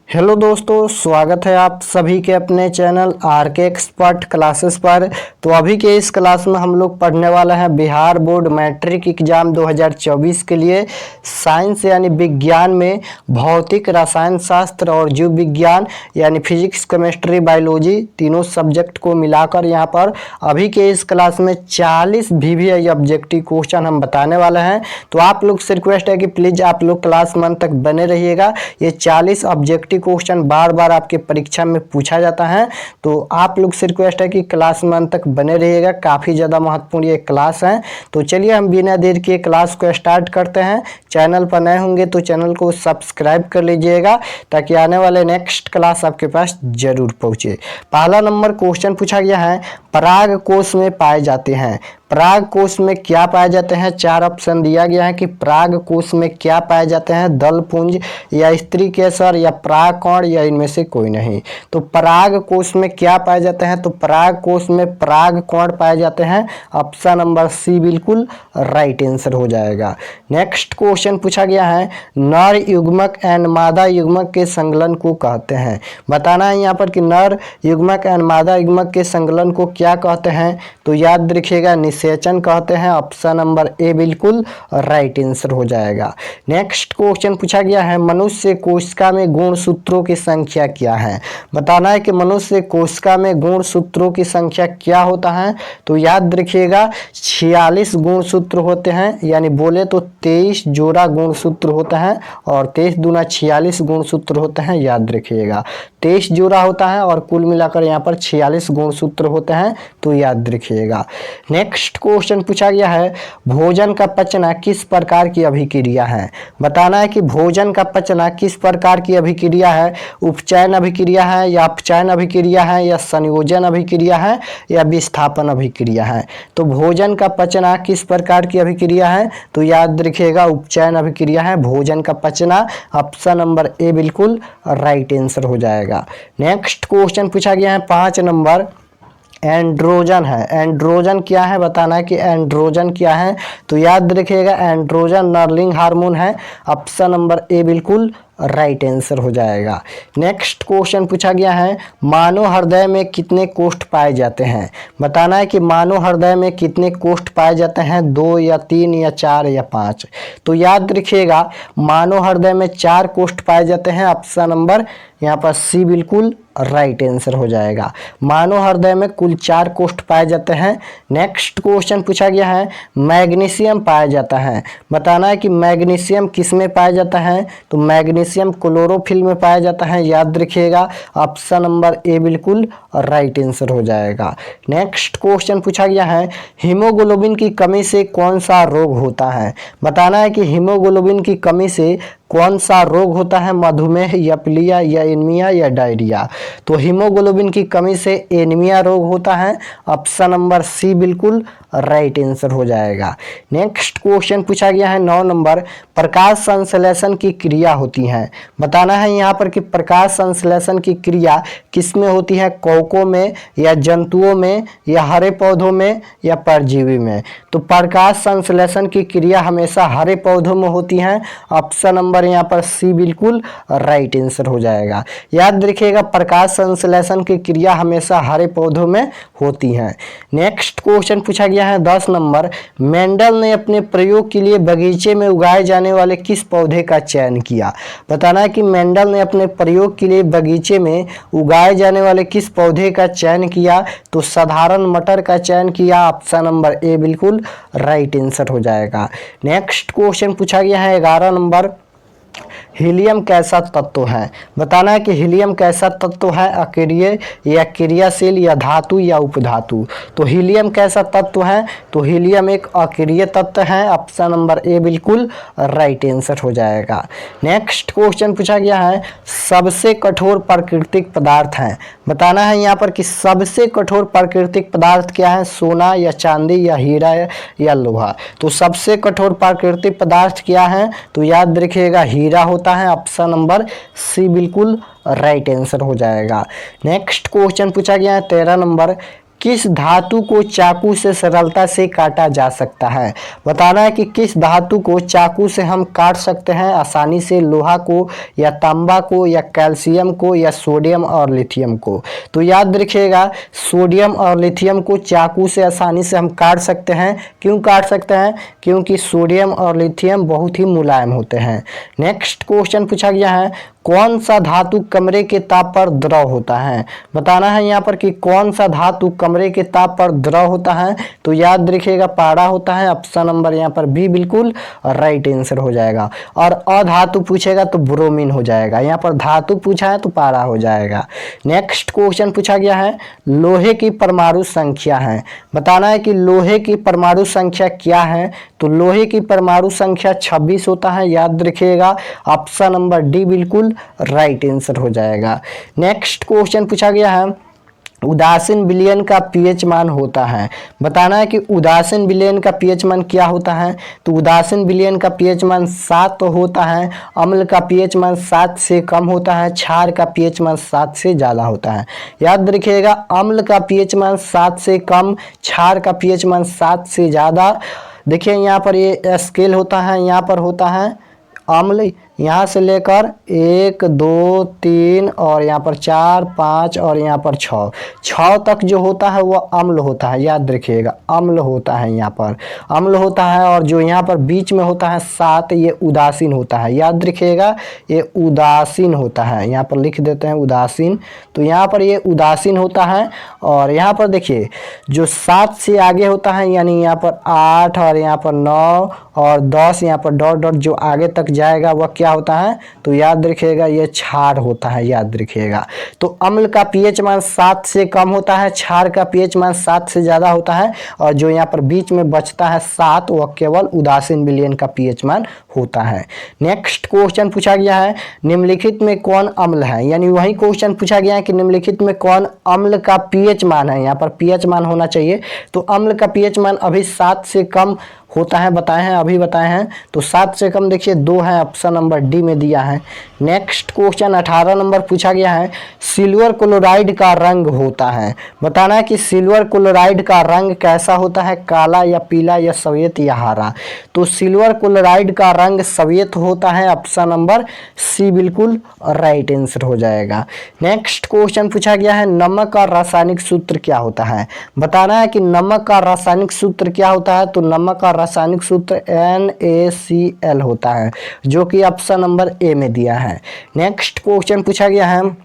Hello दोस्तों, स्वागत है आप सभी के अपने चैनल आर के एक्सपर्ट क्लासेस पर। तो अभी के इस क्लास में हम लोग पढ़ने वाला है बिहार बोर्ड मैट्रिक एग्जाम 2024 के लिए साइंस यानी विज्ञान में भौतिक, रसायन शास्त्र और जीव विज्ञान यानी फिजिक्स, केमिस्ट्री, बायोलॉजी तीनों सब्जेक्ट को मिलाकर यहाँ पर अभी के इस क्लास में 40 VVI ऑब्जेक्टिव क्वेश्चन हम बताने वाले हैं। तो आप लोग से रिक्वेस्ट है कि प्लीज़ आप लोग क्लास में अंत तक बने रहिएगा। ये 40 ऑब्जेक्टिव क्वेश्चन बार बार आपके परीक्षा में पूछा जाता है, तो आप लोग से रिक्वेस्ट है कि क्लास में अंत तक बने रहिएगा। काफ़ी ज़्यादा महत्वपूर्ण ये क्लास है। तो चलिए हम बिना देर के क्लास को स्टार्ट करते हैं। चैनल पर नए होंगे तो चैनल को सब्सक्राइब कर लीजिएगा ताकि आने वाले नेक्स्ट क्लास आपके पास जरूर पहुँचे। पहला नंबर क्वेश्चन पूछा गया है, पराग कोश में पाए जाते हैं। पराग कोश में क्या पाए जाते हैं? चार ऑप्शन दिया गया है कि पराग कोश में क्या पाए जाते हैं, दल पुंज या स्त्री केसर या परागकण या इनमें से कोई नहीं। तो पराग कोश में क्या पाए जाते हैं? तो पराग कोश में परागकण पाए जाते हैं। ऑप्शन नंबर सी बिल्कुल राइट आंसर हो जाएगा। नेक्स्ट क्वेश्चन पूछा गया है, नर युग्मक एंड मादा युग्मक के संकलन को कहते हैं। बताना है यहाँ पर कि नर युग्मक एंड मादा युग्मक के संकलन को क्या कहते हैं? तो याद रखिएगा निषेचन कहते हैं। ऑप्शन नंबर ए बिल्कुल राइट आंसर हो जाएगा। नेक्स्ट क्वेश्चन पूछा गया है, मनुष्य कोशिका में गुणसूत्रों की संख्या क्या है? बताना है कि मनुष्य कोशिका में गुणसूत्रों की संख्या क्या होता है? तो याद रखिएगा 46 गुणसूत्र होते हैं, यानी बोले तो 23 जोड़ा गुणसूत्र होता है और 23 दूना 46 गुणसूत्र होते हैं। याद रखिएगा 23 जोड़ा होता है और कुल मिलाकर यहाँ पर 46 गुणसूत्र होते हैं, तो याद रखिएगा। नेक्स्ट क्वेश्चन पूछा गया है, भोजन का पचना किस प्रकार की अभिक्रिया है? बताना है कि भोजन का पचना किस प्रकार की अभिक्रिया है। उपचयन अभिक्रिया है या अपचयन अभिक्रिया है या संयोजन अभिक्रिया है या विस्थापन अभिक्रिया है। तो भोजन का पचना किस प्रकार की अभिक्रिया है? तो याद रखिएगा उपचयन अभिक्रिया है भोजन का पचना। ऑप्शन नंबर ए बिल्कुल राइट आंसर हो जाएगा। नेक्स्ट क्वेश्चन पूछा गया है 5 नंबर, एंड्रोजन है। एंड्रोजन क्या है? बताना है कि एंड्रोजन क्या है। तो याद रखिएगा एंड्रोजन नर्लिंग हार्मोन है। ऑप्शन नंबर ए बिल्कुल राइट आंसर हो जाएगा। नेक्स्ट क्वेश्चन पूछा गया है, मानव हृदय में कितने कोष्ठ पाए जाते हैं? बताना है कि मानव हृदय में कितने कोष्ठ पाए जाते हैं, 2 या 3 या 4 या 5। तो याद रखिएगा मानव हृदय में 4 कोष्ठ पाए जाते हैं। ऑप्शन नंबर यहाँ पर सी बिल्कुल राइट आंसर हो जाएगा। मानव हृदय में कुल 4 कोष्ठ पाए जाते हैं। नेक्स्ट क्वेश्चन पूछा गया है, मैग्नीशियम पाया जाता है। बताना है कि मैग्नीशियम किस में पाया जाता है? तो मैग्नीशियम क्लोरोफिल में पाया जाता है। याद रखिएगा ऑप्शन नंबर ए बिल्कुल राइट आंसर हो जाएगा। नेक्स्ट क्वेश्चन पूछा गया है, हीमोग्लोबिन की कमी से कौन सा रोग होता है? बताना है कि हीमोग्लोबिन की कमी से कौन सा रोग होता है, मधुमेह या पीलिया या एनीमिया या डायरिया। तो हीमोग्लोबिन की कमी से एनीमिया रोग होता है। ऑप्शन नंबर सी बिल्कुल राइट आंसर हो जाएगा। नेक्स्ट क्वेश्चन पूछा गया है 9 नंबर, प्रकाश संश्लेषण की क्रिया होती है। बताना है यहाँ पर कि प्रकाश संश्लेषण की क्रिया किसमें होती है, कवकों में या जंतुओं में या हरे पौधों में या परजीवी में। तो प्रकाश संश्लेषण की क्रिया हमेशा हरे पौधों में होती है। ऑप्शन नंबर यहाँ पर सी बिल्कुल राइट आंसर हो जाएगा। याद रखिएगा प्रकाश संश्लेषण की क्रिया हमेशा हरे पौधों में होती है। नेक्स्ट क्वेश्चन पूछा गया है 10 नंबर, मेंडल ने अपने प्रयोग के लिए बगीचे में उगाए जाने वाले किस पौधे का चयन किया? बताना है कि मेंडल ने अपने प्रयोग के लिए बगीचे में उगाए जाने वाले किस पौधे का चयन किया? तो साधारण मटर का चयन किया। ऑप्शन नंबर ए बिल्कुल राइट आंसर हो जाएगा। नेक्स्ट क्वेश्चन पूछा गया है 11 नंबर, हीलियम कैसा तत्व है? बताना है कि हीलियम कैसा तत्व है, अक्रिय या क्रियाशील या धातु या उपधातु। तो हीलियम कैसा तत्व है? तो हीलियम एक अक्रिय तत्व है। ऑप्शन नंबर ए बिल्कुल राइट आंसर हो जाएगा। नेक्स्ट क्वेश्चन पूछा गया है, सबसे कठोर प्राकृतिक पदार्थ है। बताना है यहाँ पर कि सबसे कठोर प्राकृतिक पदार्थ क्या है, सोना या चांदी या हीरा या लोहा। तो सबसे कठोर प्राकृतिक पदार्थ क्या है? तो याद रखिएगा हीरा होता है। ऑप्शन नंबर सी बिल्कुल राइट आंसर हो जाएगा। नेक्स्ट क्वेश्चन पूछा गया है 13 नंबर, किस धातु को चाकू से सरलता से काटा जा सकता है। बताना है कि किस धातु को चाकू से हम काट सकते हैं आसानी से, लोहा को या तांबा को या कैल्शियम को या सोडियम और लिथियम को। तो याद रखिएगा सोडियम और लिथियम को चाकू से आसानी से हम काट सकते हैं। क्यों काट सकते हैं? क्योंकि सोडियम और लिथियम बहुत ही मुलायम होते हैं। नेक्स्ट क्वेश्चन पूछा गया है कौन सा धातु कमरे के ताप पर द्रव होता है। बताना है यहाँ पर कि कौन सा धातु कमरे के ताप पर द्रव होता है। तो याद रखिएगा पारा होता है। ऑप्शन नंबर यहाँ पर बी बिल्कुल राइट आंसर हो जाएगा। और अधातु पूछेगा तो ब्रोमीन हो जाएगा। यहाँ पर धातु पूछा है तो पारा हो जाएगा। नेक्स्ट क्वेश्चन पूछा गया है लोहे की परमाणु संख्या है। बताना है कि लोहे की परमाणु संख्या क्या है। तो लोहे की परमाणु संख्या 26 होता है। याद रखिएगा ऑप्शन नंबर डी बिल्कुल राइट आंसर हो जाएगा। नेक्स्ट क्वेश्चन पूछा गया है उदासीन विलयन का पीएच मान होता है। बताना है कि उदासीन विलयन का पीएच मान क्या होता है। तो उदासीन विलयन का पीएच मान 7 होता है। अम्ल का पीएच मान 7 से कम होता है। क्षार का पीएच मान 7 से ज़्यादा होता है। याद रखिएगा अम्ल का पीएच मान 7 से कम, क्षार का पीएच मान 7 से ज़्यादा। देखिए यहाँ पर ये स्केल होता है, यहाँ पर होता है अम्ल, यहाँ से लेकर 1 2 3 और यहाँ पर 4 5 और यहाँ पर 6 तक जो होता है वो अम्ल होता है। याद रखिएगा अम्ल होता है, यहाँ पर अम्ल होता है। और जो यहाँ पर बीच में होता है 7 ये उदासीन होता है। याद रखिएगा ये उदासीन होता है। यहाँ पर लिख देते हैं उदासीन। तो यहाँ पर ये उदासीन होता है। और यहाँ पर देखिए जो 7 से आगे होता है यानी यहाँ पर 8 और यहाँ पर 9 और 10 यहाँ पर डॉट डॉट जो आगे तक जाएगा वह क्या होता है। तो याद रखिएगा ये क्षार होता है। याद रखिएगा तो अम्ल का पीएच मान 7 से कम होता है, क्षार का पीएच मान 7 से ज्यादा होता है। और जो यहाँ पर बीच में बचता है 7 वह केवल उदासीन विलयन का पीएच मान होता है। नेक्स्ट क्वेश्चन पूछा गया है निम्नलिखित में कौन अम्ल है। यानी वही क्वेश्चन पूछा गया है कि निम्नलिखित में कौन अम्ल का पीएच मान है। यहाँ पर पीएच मान होना चाहिए। तो अम्ल का पीएच मान अभी 7 से कम होता है, बताए हैं अभी बताए हैं। तो 7 से कम देखिए 2 है, ऑप्शन नंबर डी में दिया है। नेक्स्ट क्वेश्चन 18 नंबर पूछा गया है सिल्वर क्लोराइड का रंग होता है। बताना है कि सिल्वर क्लोराइड का रंग कैसा होता है, काला या पीला या सफेद या हरा। तो सिल्वर क्लोराइड का रंग सफेद होता है। ऑप्शन नंबर सी बिल्कुल राइट आंसर हो जाएगा। नेक्स्ट क्वेश्चन पूछा गया है नमक का रासायनिक सूत्र क्या होता है। बताना है कि नमक का रासायनिक सूत्र क्या होता है। तो नमक का रासायनिक सूत्र NaCl होता है, जो कि ऑप्शन नंबर ए में दिया है। नेक्स्ट क्वेश्चन पूछा गया है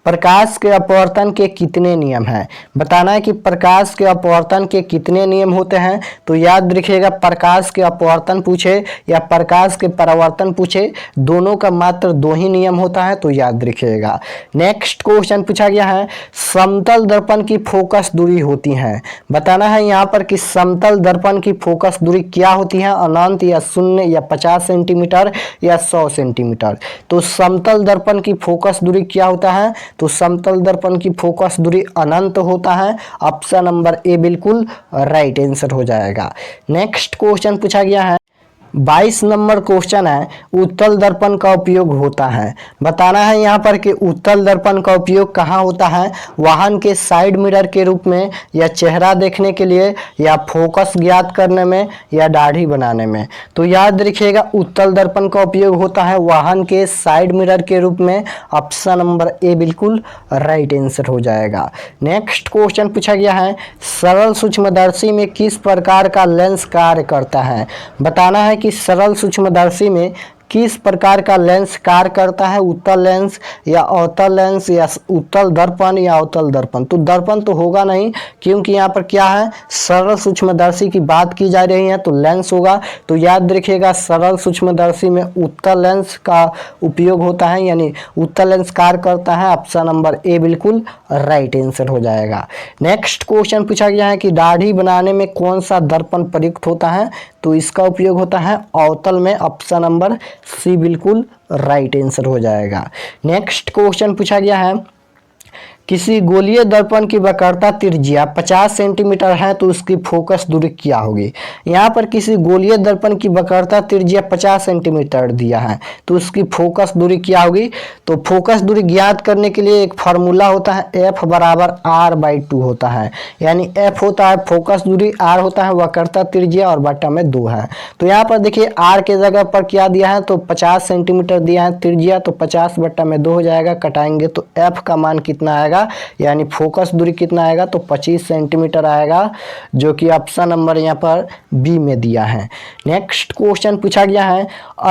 प्रकाश के अपवर्तन के कितने नियम हैं। बताना है कि प्रकाश के अपवर्तन के कितने नियम होते हैं। तो याद रखिएगा प्रकाश के अपवर्तन पूछे या प्रकाश के परावर्तन पूछे, दोनों का मात्र 2 ही नियम होता है। तो याद रखिएगा। नेक्स्ट क्वेश्चन पूछा गया है समतल दर्पण की फोकस दूरी होती है। बताना है यहाँ पर कि समतल दर्पण की फोकस दूरी क्या होती है, अनंत या शून्य या 50 सेंटीमीटर या 100 सेंटीमीटर। तो समतल दर्पण की फोकस दूरी क्या होता है। तो समतल दर्पण की फोकस दूरी अनंत होता है। ऑप्शन नंबर ए बिल्कुल राइट आंसर हो जाएगा। नेक्स्ट क्वेश्चन पूछा गया है 22 नंबर क्वेश्चन है उत्तल दर्पण का उपयोग होता है। बताना है यहाँ पर कि उत्तल दर्पण का उपयोग कहाँ होता है, वाहन के साइड मिरर के रूप में या चेहरा देखने के लिए या फोकस ज्ञात करने में या दाढ़ी बनाने में। तो याद रखिएगा उत्तल दर्पण का उपयोग होता है वाहन के साइड मिरर के रूप में। ऑप्शन नंबर ए बिल्कुल राइट आंसर हो जाएगा। नेक्स्ट क्वेश्चन पूछा गया है सरल सूक्ष्मदर्शी में किस प्रकार का लेंस कार्य करता है। बताना है कि सरल सूक्ष्मदर्शी में किस प्रकार का लेंस कार्य करता है, उत्तल लेंस या अवतल लेंस या उत्तल दर्पण या अवतल दर्पण। तो दर्पण तो होगा नहीं क्योंकि यहाँ पर क्या है सरल सूक्ष्मदर्शी की बात की जा रही है, तो लेंस होगा। तो याद रखिएगा सरल सूक्ष्मदर्शी में उत्तल लेंस का उपयोग होता है, यानी उत्तल लेंस कार्य करता है। ऑप्शन नंबर ए बिल्कुल राइट आंसर हो जाएगा। नेक्स्ट क्वेश्चन पूछा गया है कि दाढ़ी बनाने में कौन सा दर्पण प्रयुक्त होता है। तो इसका उपयोग होता है अवतल में। ऑप्शन नंबर सी बिल्कुल राइट आंसर हो जाएगा। नेक्स्ट क्वेश्चन पूछा गया है किसी गोलीय दर्पण की वक्रता त्रिज्या 50 सेंटीमीटर है तो उसकी फोकस दूरी क्या होगी। यहाँ पर किसी गोलीय दर्पण की वक्रता त्रिज्या 50 सेंटीमीटर दिया है तो उसकी फोकस दूरी क्या होगी। तो फोकस दूरी ज्ञात करने के लिए एक फार्मूला होता है, एफ बराबर आर बाई 2 होता है। यानी एफ होता है फोकस दूरी, आर होता है वक्रता त्रिज्या और बटा में 2 है। तो यहाँ पर देखिए आर के जगह पर क्या दिया है तो 50 सेंटीमीटर दिया है त्रिज्या, तो 50 बटा में 2 हो जाएगा, कटाएंगे तो एफ का मान कितना आएगा, यानी फोकस दूरी कितना आएगा तो 25 सेंटीमीटर आएगा, जो कि ऑप्शन नंबर यहाँ पर बी में दिया है। नेक्स्ट क्वेश्चन पूछा गया है,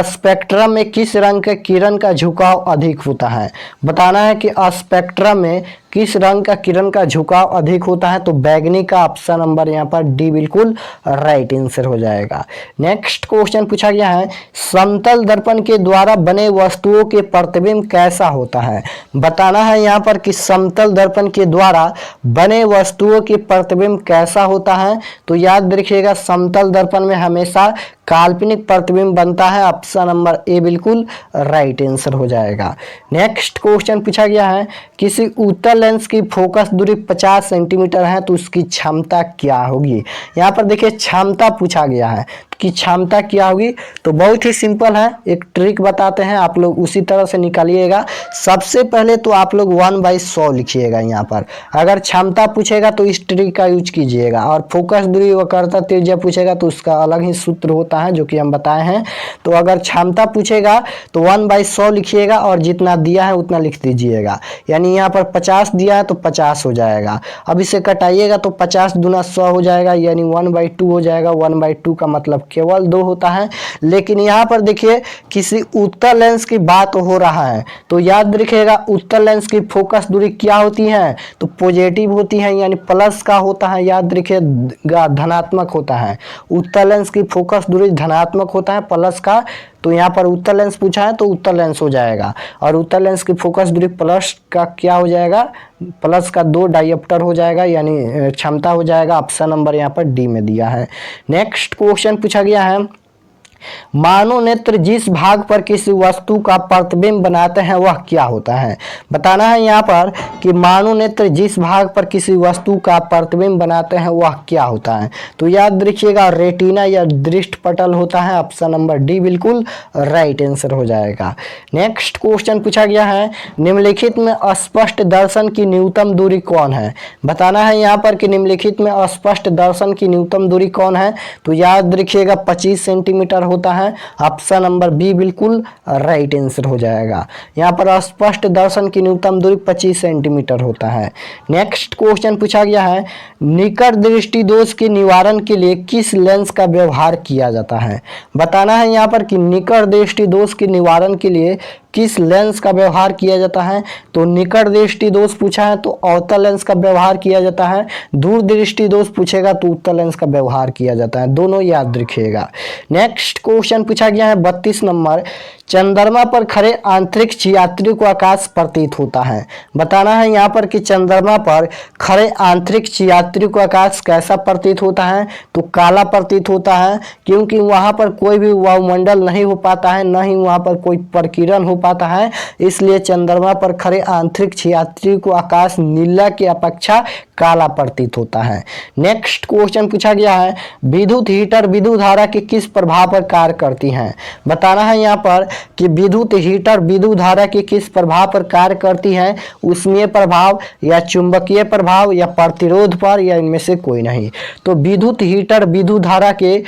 स्पेक्ट्रम में किस रंग के किरण का झुकाव अधिक होता है। बताना है कि स्पेक्ट्रम में किस रंग का किरण का झुकाव अधिक होता है। तो बैगनी का ऑप्शन नंबर यहाँ पर डी बिल्कुल राइट आंसर हो जाएगा। नेक्स्ट क्वेश्चन पूछा गया है, समतल दर्पण के द्वारा बने वस्तुओं के प्रतिबिंब कैसा होता है। बताना है यहाँ पर कि समतल दर्पण के द्वारा बने वस्तुओं के प्रतिबिंब कैसा होता है। तो याद रखिएगा समतल दर्पण में हमेशा काल्पनिक प्रतिबिंब बनता है, ऑप्शन नंबर ए बिल्कुल राइट आंसर हो जाएगा। नेक्स्ट क्वेश्चन पूछा गया है, किसी उत्तल लेंस की फोकस दूरी 50 सेंटीमीटर है तो उसकी क्षमता क्या होगी। यहाँ पर देखिए क्षमता पूछा गया है कि क्षमता क्या होगी। तो बहुत ही सिंपल है, एक ट्रिक बताते हैं, आप लोग उसी तरह से निकालिएगा। सबसे पहले तो आप लोग 1/100 लिखिएगा। यहाँ पर अगर क्षमता पूछेगा तो इस ट्रिक का यूज कीजिएगा, और फोकस दूरी वक्रता त्रिज्या पूछेगा तो उसका अलग ही सूत्र होता है जो कि हम बताए हैं। तो अगर क्षमता पूछेगा तो 1/100 लिखिएगा और जितना दिया है उतना लिख दीजिएगा। यानी यहाँ पर 50 दिया है तो 50 हो जाएगा। अब इसे कटाइएगा तो 50 दूना 100 हो जाएगा, यानी 1/2 हो जाएगा। 1/2 का मतलब केवल 2 होता है। लेकिन यहाँ पर देखिए किसी उत्तल लेंस की बात हो रहा है, तो याद रखिएगा उत्तल लेंस की फोकस दूरी क्या होती है तो पॉजिटिव होती है, यानी प्लस का होता है। याद रखिएगा धनात्मक होता है। उत्तल लेंस की फोकस दूरी धनात्मक होता है प्लस का। तो यहाँ पर उत्तल लेंस पूछा है तो उत्तल लेंस हो जाएगा, और उत्तल लेंस की फोकस दूरी प्लस का क्या हो जाएगा, प्लस का 2 डायोप्टर हो जाएगा, यानी क्षमता हो जाएगा। ऑप्शन नंबर यहाँ पर डी में दिया है। नेक्स्ट क्वेश्चन पूछा गया है, मानव नेत्र जिस भाग पर किसी वस्तु का प्रतिबिंब बनाते हैं वह क्या होता है। बताना है यहाँ पर कि मानव नेत्र जिस भाग पर किसी वस्तु का प्रतिबिंब बनाते हैं वह क्या होता है। तो याद रखिएगा रेटिना या दृष्टि पटल होता है। ऑप्शन नंबर डी बिल्कुल राइट आंसर हो जाएगा। नेक्स्ट क्वेश्चन पूछा गया है, निम्नलिखित में स्पष्ट दर्शन की न्यूनतम दूरी कौन है। बताना है यहाँ पर कि निम्नलिखित में स्पष्ट दर्शन की न्यूनतम दूरी कौन है। तो याद रखिएगा 25 सेंटीमीटर होता है। ऑप्शन नंबर बी बिल्कुल राइट आंसर हो जाएगा। यहाँ पर स्पष्ट दर्शन की न्यूनतम दूरी 25 सेंटीमीटर होता है। नेक्स्ट क्वेश्चन पूछा गया है, निकट दृष्टि दोष के निवारण के लिए किस लेंस का व्यवहार किया जाता है। बताना है यहाँ पर कि निकट दृष्टि दोष के निवारण के लिए किस लेंस का व्यवहार किया जाता है। तो निकट दृष्टि दोष पूछा है तो अवतल लेंस का व्यवहार किया जाता है। दूर दृष्टि दोष पूछेगा तो उत्तल लेंस का व्यवहार किया जाता है। दोनों याद रखिएगा। नेक्स्ट क्वेश्चन पूछा गया है 32 नंबर, चंद्रमा पर खड़े अंतरिक्ष यात्री को आकाश प्रतीत होता है। बताना है यहाँ पर कि चंद्रमा पर खड़े अंतरिक्ष यात्री को आकाश कैसा प्रतीत होता है। तो काला प्रतीत होता है, क्योंकि वहां पर कोई भी वायुमंडल नहीं हो पाता है, न ही वहां पर कोई प्रकीर्णन हो पाता है। इसलिए चंद्रमा पर खड़े अंतरिक्ष यात्री को आकाश नीला की अपेक्षा काला प्रतीत होता है। नेक्स्ट क्वेश्चन पूछा गया है, विद्युत हीटर विद्युत धारा के किस प्रभाव पर कार्य करती हैं। बताना है यहाँ पर कि विद्युत हीटर विद्युत धारा के किस प्रभाव पर कार्य करती है। ऊष्मीय प्रभाव या चुंबकीय प्रभाव या प्रतिरोध पर, या इनमें से कोई नहीं। तो विद्युत हीटर विद्युत धारा के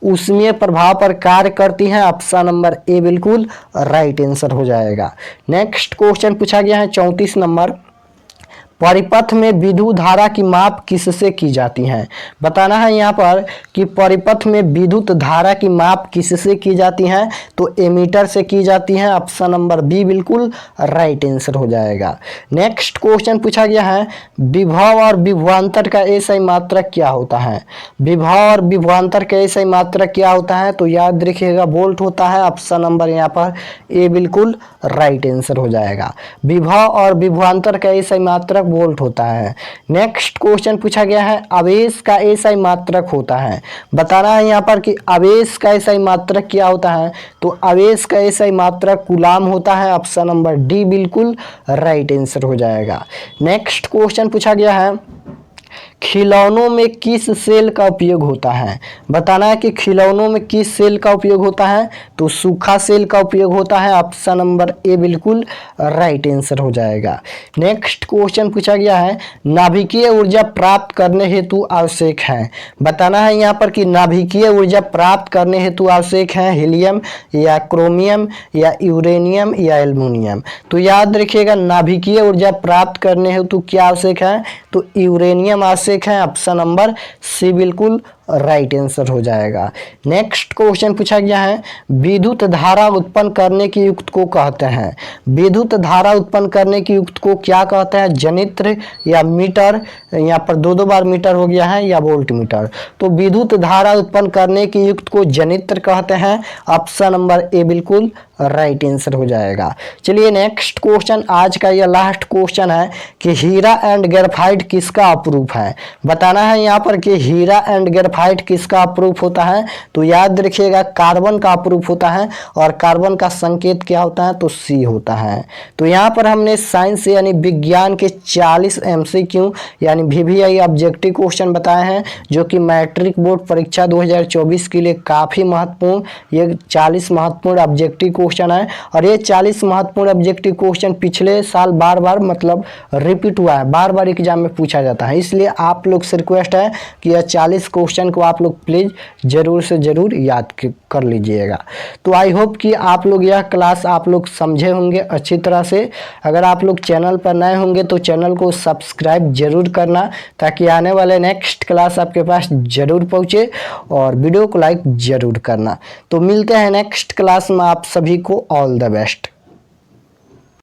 ऊष्मीय प्रभाव पर कार्य करती हैं। ऑप्शन नंबर ए बिल्कुल राइट आंसर हो जाएगा। नेक्स्ट क्वेश्चन पूछा गया है 34 नंबर, परिपथ में विद्युत धारा की माप किससे की जाती है। बताना है यहाँ पर कि परिपथ में विद्युत धारा की माप किससे की जाती है। तो एमीटर से की जाती है। ऑप्शन नंबर बी बिल्कुल राइट आंसर हो जाएगा। नेक्स्ट क्वेश्चन पूछा गया है, विभव और विभवांतर का एसआई मात्रक क्या होता है। विभव और विभवांतर का एसआई मात्रक क्या होता है। तो याद रखिएगा वोल्ट होता है। ऑप्शन नंबर यहाँ पर ए बिल्कुल राइट आंसर हो जाएगा। विभव और विभवांतर का एसआई मात्रक वोल्ट होता है। नेक्स्ट क्वेश्चन पूछा गया है आवेश का एसआई मात्रक होता है। बताना है यहाँ पर कि आवेश का एसआई मात्रक क्या होता है। तो आवेश का एसआई मात्रक कूलाम होता है। ऑप्शन नंबर डी बिल्कुल राइट आंसर हो जाएगा। नेक्स्ट क्वेश्चन पूछा गया है खिलौनों में किस सेल का उपयोग होता है। बताना है कि खिलौनों में किस सेल का उपयोग होता है। तो सूखा सेल का उपयोग होता है। ऑप्शन नंबर ए बिल्कुल राइट आंसर हो जाएगा। नेक्स्ट क्वेश्चन पूछा गया है नाभिकीय ऊर्जा प्राप्त करने हेतु आवश्यक है। बताना है यहाँ पर कि नाभिकीय ऊर्जा प्राप्त करने हेतु आवश्यक है हीलियम या क्रोमियम या यूरेनियम या एल्युमिनियम। तो याद रखिएगा नाभिकीय ऊर्जा प्राप्त करने हेतु क्या आवश्यक है। तो यूरेनियम आवश्यक है। ऑप्शन नंबर सी बिल्कुल राइट आंसर हो जाएगा। नेक्स्ट क्वेश्चन पूछा गया है विद्युत धारा उत्पन्न करने की युक्त को कहते हैं। विद्युत धारा उत्पन्न करने की युक्त को क्या कहते हैं। जनित्र या मीटर, यहाँ पर दो बार मीटर हो गया है, या वोल्ट मीटर। तो विद्युत धारा उत्पन्न करने की युक्त को जनित्र कहते हैं। ऑप्शन नंबर ए बिल्कुल राइट आंसर हो जाएगा। चलिए नेक्स्ट क्वेश्चन, आज का यह लास्ट क्वेश्चन है कि हीरा एंड ग्रेफाइट किसका अप्रूफ है। बताना है यहाँ पर कि हीरा एंड ग्रेफाइट किसका अप्रूफ होता है। तो याद रखिएगा कार्बन का अप्रूफ होता है, और कार्बन का संकेत क्या होता है। तो सी होता है। तो यहाँ पर हमने साइंस यानी विज्ञान के 40 MCQ यानी VVI ऑब्जेक्टिव क्वेश्चन बताए हैं, जो कि मैट्रिक बोर्ड परीक्षा 2024 के लिए काफ़ी महत्वपूर्ण, ये 40 महत्वपूर्ण ऑब्जेक्टिव क्वेश्चन है। और ये 40 महत्वपूर्ण ऑब्जेक्टिव क्वेश्चन पिछले साल बार बार मतलब रिपीट हुआ है, बार बार एग्जाम में पूछा जाता है। इसलिए आप लोग से रिक्वेस्ट है कि यह 40 क्वेश्चन को आप लोग प्लीज़ ज़रूर से ज़रूर याद कर लीजिएगा। तो आई होप कि आप लोग यह क्लास आप लोग समझे होंगे अच्छी तरह से। अगर आप लोग चैनल पर नए होंगे तो चैनल को सब्सक्राइब जरूर करना, ताकि आने वाले नेक्स्ट क्लास आपके पास ज़रूर पहुँचे, और वीडियो को लाइक ज़रूर करना। तो मिलते हैं नेक्स्ट क्लास में। आप सभी को ऑल द बेस्ट।